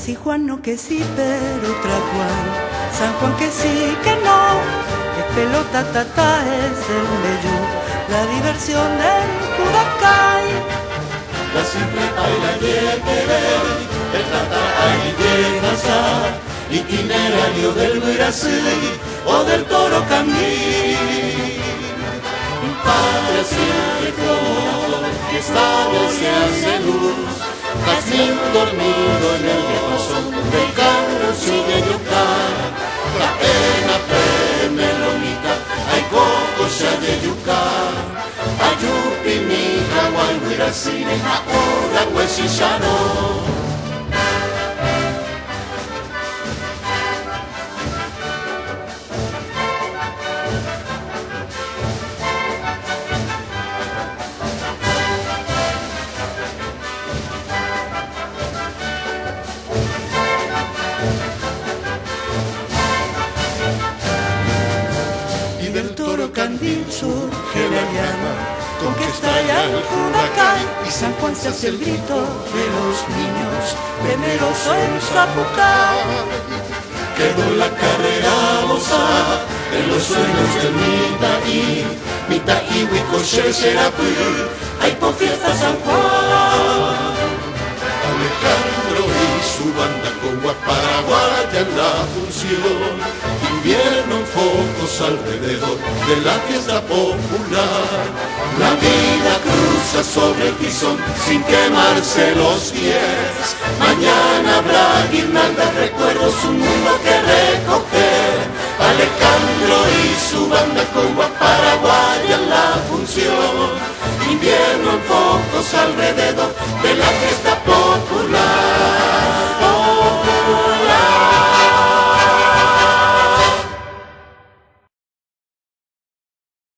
si Juan no que sí, pero otra Juan. San Juan que sí, que no. Es pelota, tata, es el mello. La diversión del Judacay. La simple baila y el querer, el tata hay de danzar, itinerario del Brasil o del Toro Candí. Padre siempre como una flor que estalla y se hace luz, jazmín dormido en el viejo sol del campo sigue yucar. La pena melonita, hay coco ya de yucar. Ayupi mi Hawái, Brasil, ahora huesillano. Candil surge la llama con que estalla el Judacay y San Juan se hace el grito de los niños temeroso en Zapucay. Quedó la carrera gozada en los sueños del Mitaí, Huicoche, Xerapuí, hay por fiesta San Juan. Alejandro y su banda con Guaparaguaya en la función. Invierno en focos alrededor de la fiesta popular. La vida cruza sobre el tizón sin quemarse los pies. Mañana habrá guirnaldas, recuerdos, un mundo que recoger. Alejandro y su banda con Paraguay en la función. Invierno en focos alrededor